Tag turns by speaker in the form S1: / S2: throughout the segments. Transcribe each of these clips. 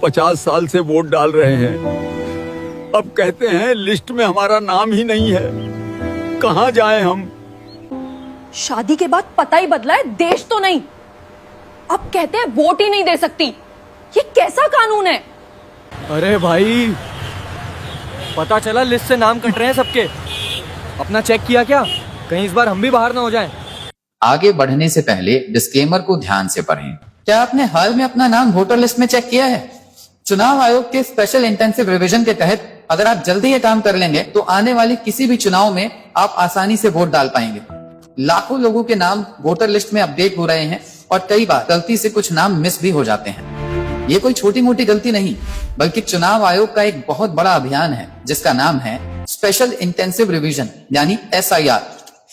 S1: 50 साल से वोट डाल रहे हैं। अब कहते हैं लिस्ट में हमारा नाम ही नहीं है, कहाँ जाएं हम?
S2: शादी के बाद पता ही बदला है, देश तो नहीं। अब कहते हैं वोट ही नहीं दे सकती। ये कैसा कानून है?
S3: अरे भाई, पता चला लिस्ट से नाम कट रहे हैं सबके। अपना चेक किया क्या? कहीं इस बार हम भी बाहर ना हो जाएं।
S4: आगे बढ़ने से पहले डिस्क्लेमर को ध्यान से पढ़ें। क्या आपने हाल में अपना नाम वोटर लिस्ट में चेक किया है? चुनाव आयोग के स्पेशल इंटेंसिव रिवीजन के तहत अगर आप जल्दी ये काम कर लेंगे तो आने वाले किसी भी चुनाव में आप आसानी से वोट डाल पाएंगे। लाखों लोगों के नाम वोटर लिस्ट में अपडेट हो रहे हैं और कई बार गलती से कुछ नाम मिस भी हो जाते हैं। ये कोई छोटी मोटी गलती नहीं, बल्कि चुनाव आयोग का एक बहुत बड़ा अभियान है जिसका नाम है स्पेशल इंटेंसिव रिवीजन यानी SIR।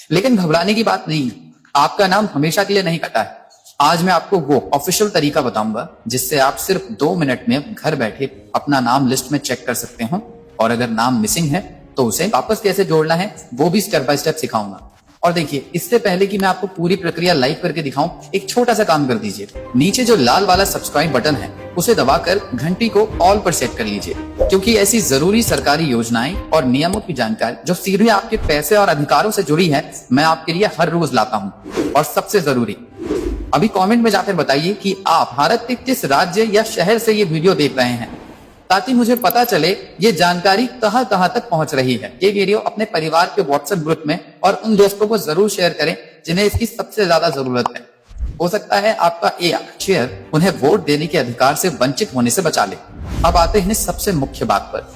S4: लेकिन घबराने की बात नहीं, आपका नाम हमेशा के लिए नहीं कटा है। आज मैं आपको वो ऑफिशियल तरीका बताऊंगा जिससे आप सिर्फ 2 मिनट में घर बैठे अपना नाम लिस्ट में चेक कर सकते हो, और अगर नाम मिसिंग है तो उसे वापस कैसे जोड़ना है वो भी स्टेप बाय स्टेप सिखाऊंगा। और देखिए, इससे पहले कि मैं आपको पूरी प्रक्रिया लाइव करके दिखाऊं, एक छोटा सा काम कर दीजिए। नीचे जो लाल वाला सब्सक्राइब बटन है उसे दबाकर घंटी को ऑल पर सेट कर लीजिए, क्योंकि ऐसी जरूरी सरकारी योजनाएं और नियमों की जानकारी जो सीधे आपके पैसे और अधिकारों से जुड़ी है, मैं आपके लिए हर रोज लाता हूँ। और सबसे जरूरी, अभी कमेंट में जाकर बताइए कि आप भारत के किस राज्य या शहर से ये वीडियो देख रहे हैं, ताकि मुझे पता चले ये जानकारी कहां कहां तक पहुंच रही है। ये वीडियो अपने परिवार के व्हाट्सएप ग्रुप में और उन दोस्तों को जरूर शेयर करें जिन्हें इसकी सबसे ज्यादा जरूरत है। हो सकता है आपका एक शेयर उन्हें वोट देने के अधिकार से वंचित होने से बचा ले। अब आते हैं सबसे मुख्य बात पर।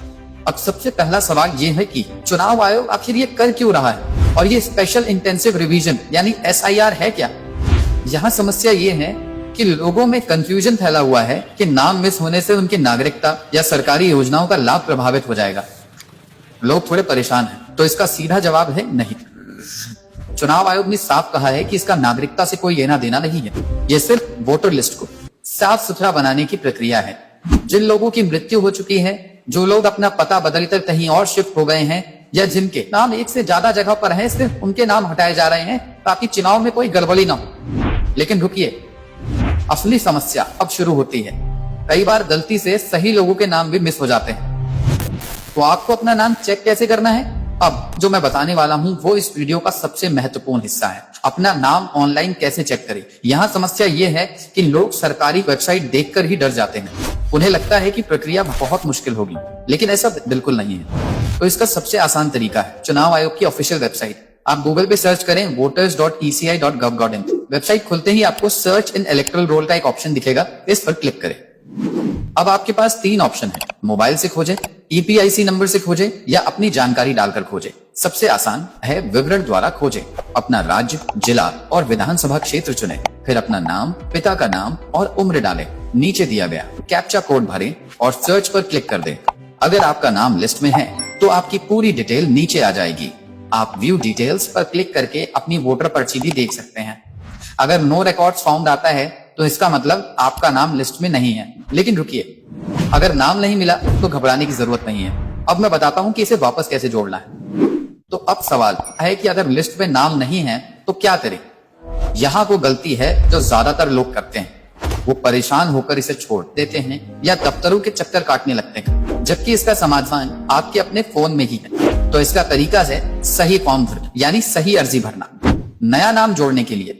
S4: अब सबसे पहला सवाल ये है कि चुनाव आयोग आखिर ये कर क्यों रहा है, और ये स्पेशल इंटेंसिव रिवीजन यानी SIR है क्या? यहाँ समस्या ये है कि लोगों में कंफ्यूजन फैला हुआ है कि नाम मिस होने से उनकी नागरिकता या सरकारी योजनाओं का लाभ प्रभावित हो जाएगा। लोग थोड़े परेशान हैं, तो इसका सीधा जवाब है नहीं। चुनाव आयोग ने साफ कहा है कि इसका नागरिकता से कोई लेना देना नहीं है। ये सिर्फ वोटर लिस्ट को साफ सुथरा बनाने की प्रक्रिया है। जिन लोगों की मृत्यु हो चुकी है, जो लोग अपना पता बदलकर कहीं और शिफ्ट हो गए हैं, या जिनके नाम एक से ज्यादा जगह पर है, सिर्फ उनके नाम हटाए जा रहे हैं ताकि चुनाव में कोई गड़बड़ी ना हो। लेकिन रुकिए, असली समस्या अब शुरू होती है। कई बार गलती से सही लोगों के नाम भी मिस हो जाते हैं। तो आपको अपना नाम चेक कैसे करना है, अब जो मैं बताने वाला हूं वो इस वीडियो का सबसे महत्वपूर्ण हिस्सा है। अपना नाम ऑनलाइन कैसे चेक करें। यहाँ समस्या ये है कि लोग सरकारी वेबसाइट देखकर ही डर जाते हैं। उन्हें लगता है कि प्रक्रिया बहुत मुश्किल होगी, लेकिन ऐसा बिल्कुल नहीं है। तो इसका सबसे आसान तरीका है चुनाव आयोग की ऑफिशियल वेबसाइट। आप गूगल पे सर्च करें voters.eci.gov.in। वेबसाइट खुलते ही आपको सर्च इन इलेक्टोरल रोल का एक ऑप्शन दिखेगा, इस पर क्लिक करें। अब आपके पास 3 ऑप्शन है, मोबाइल से खोजें, EPIC नंबर से खोजें, या अपनी जानकारी डालकर खोजें। सबसे आसान है विवरण द्वारा खोजें। अपना राज्य, जिला और विधानसभा क्षेत्र चुनें, फिर अपना नाम, पिता का नाम और उम्र डालें। नीचे दिया गया कैप्चा कोड भरें और सर्च पर क्लिक कर दें। अगर आपका नाम लिस्ट में है तो आपकी पूरी डिटेल नीचे आ जाएगी। आप व्यू डिटेल्स पर क्लिक करके अपनी वोटर पर्ची भी देख सकते हैं। अगर नो रिकॉर्ड्स फाउंड आता है तो इसका मतलब आपका नाम लिस्ट में नहीं है। लेकिन रुकिए, अगर नाम नहीं मिला तो घबराने की जरूरत नहीं है। अब मैं बताता हूं कि इसे वापस कैसे जोड़ना है। तो अब सवाल है कि अगर लिस्ट में नाम नहीं है तो क्या करें। यहाँ वो गलती है जो ज्यादातर लोग करते हैं, वो परेशान होकर इसे छोड़ देते हैं या दफ्तरों के चक्कर काटने लगते हैं, जबकि इसका समाधान आपके अपने फोन में ही है। तो इसका तरीका है सही फॉर्म भरना, यानी सही अर्जी भरना। नया नाम जोड़ने के लिए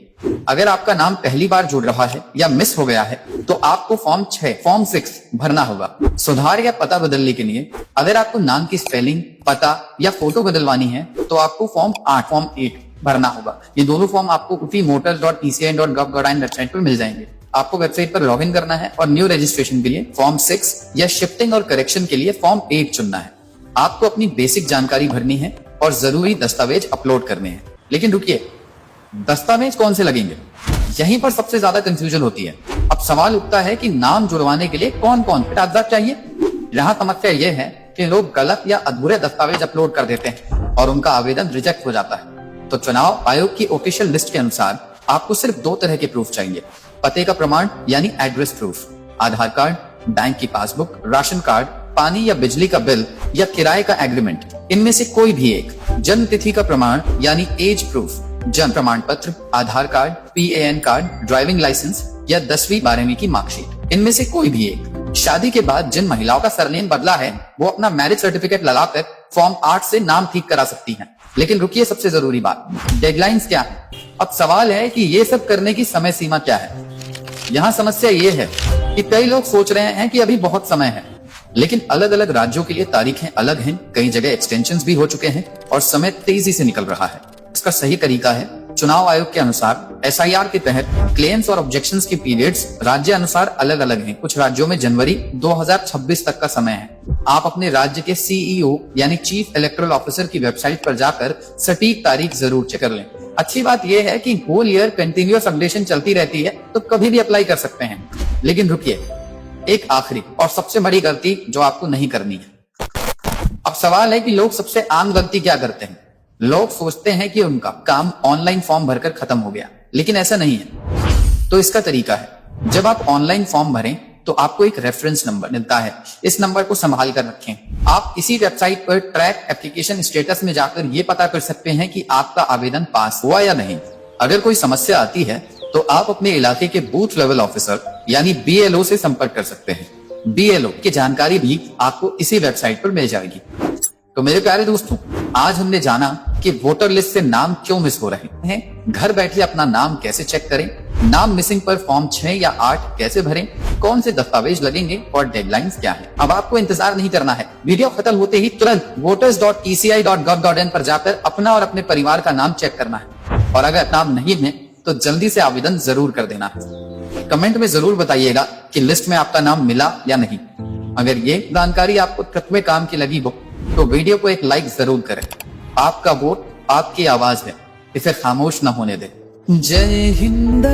S4: अगर आपका नाम पहली बार जुड़ रहा है या मिस हो गया है तो आपको फॉर्म 6 भरना होगा। सुधार या पता बदलने के लिए अगर आपको नाम की स्पेलिंग, पता या फोटो बदलवानी है तो आपको फॉर्म 8 भरना होगा। ये दोनों फॉर्म आपको voters.eci.gov.in वेबसाइट पर मिल जाएंगे। आपको वेबसाइट पर लॉगिन करना है और न्यू रजिस्ट्रेशन के लिए फॉर्म 6 या शिफ्टिंग और करेक्शन के लिए फॉर्म 8 चुनना है। आपको अपनी बेसिक जानकारी भरनी है और जरूरी दस्तावेज अपलोड करने हैं। लेकिन रुकिए, दस्तावेज कौन से लगेंगे, यहीं पर सबसे ज्यादा कंफ्यूजन होती है। अब सवाल उठता है कि नाम जुड़वाने के लिए कौन कौन से कागजात चाहिए। यहाँ समस्या यह है कि लोग गलत या अधूरे दस्तावेज अपलोड कर देते हैं और उनका आवेदन रिजेक्ट हो जाता है। तो चुनाव आयोग की ऑफिशियल लिस्ट के अनुसार आपको सिर्फ 2 तरह के प्रूफ चाहिए। पते का प्रमाण यानी एड्रेस प्रूफ, आधार कार्ड, बैंक की पासबुक, राशन कार्ड, पानी या बिजली का बिल या किराए का एग्रीमेंट, इनमें से कोई भी एक। जन्म तिथि का प्रमाण यानी एज प्रूफ, जन्म प्रमाण पत्र, Aadhaar card, PAN card, driving licence या 10वीं 12वीं की मार्कशीट, इनमें से कोई भी एक। शादी के बाद जिन महिलाओं का सरनेम बदला है वो अपना मैरिज सर्टिफिकेट लगाकर फॉर्म 8 से नाम ठीक करा सकती हैं। लेकिन रुकिए, सबसे जरूरी बात, डेडलाइंस क्या है? अब सवाल है कि ये सब करने की समय सीमा क्या है। यहाँ समस्या ये है कि कई लोग सोच रहे हैं कि अभी बहुत समय है, लेकिन अलग अलग राज्यों के लिए तारीखें अलग हैं, कई जगह एक्सटेंशंस भी हो चुके हैं और समय तेजी से निकल रहा है। इसका सही तरीका है, चुनाव आयोग के अनुसार SIR के तहत क्लेम्स और ऑब्जेक्शंस के पीरियड्स राज्य अनुसार अलग अलग हैं। कुछ राज्यों में जनवरी 2026 तक का समय है। आप अपने राज्य के CEO यानी चीफ इलेक्टोरल ऑफिसर की वेबसाइट पर जाकर सटीक तारीख जरूर चेक कर लें। अच्छी बात यह है कि होल ईयर कंटिन्यूअस अपडेशन चलती रहती है, तो कभी भी अप्लाई कर सकते हैं। लेकिन रुकिए, एक आखिरी और सबसे बड़ी गलती जो आपको नहीं करनी है। अब सवाल है कि लोग सबसे आम गलती क्या करते हैं। लोग सोचते हैं कि उनका काम ऑनलाइन फॉर्म भरकर खत्म हो गया, लेकिन ऐसा नहीं है। तो इसका तरीका है, जब आप ऑनलाइन फॉर्म भरें तो आपको एक रेफरेंस नंबर मिलता है। इस नंबर को संभाल कर रखें। आप इसी वेबसाइट पर ट्रैक एप्लीकेशन स्टेटस में जाकर ये पता कर सकते हैं कि आपका आवेदन पास हुआ या नहीं। अगर कोई समस्या आती है तो आप अपने इलाके के बूथ लेवल ऑफिसर यानी BLO से संपर्क कर सकते हैं। BLO की जानकारी भी आपको इसी वेबसाइट पर मिल जाएगी। तो मेरे प्यारे दोस्तों, आज हमने जाना कि वोटर लिस्ट से नाम क्यों मिस हो रहे हैं, घर बैठे अपना नाम कैसे चेक करें, नाम मिसिंग पर फॉर्म 6 या 8 कैसे भरें, कौन से दस्तावेज लगेंगे और डेडलाइंस क्या है। अब आपको इंतजार नहीं करना है, वीडियो खत्म होते ही तुरंत voters.eci.gov.in पर जाकर अपना और अपने परिवार का नाम चेक करना है। और अगर नाम नहीं है तो जल्दी से आवेदन जरूर कर देना है। कमेंट में जरूर बताइएगा कि लिस्ट में आपका नाम मिला या नहीं। अगर ये जानकारी आपको सच में काम की लगी हो तो वीडियो को एक लाइक जरूर करें। आपका वोट आपकी आवाज है, इसे खामोश न होने दें। जय हिंद।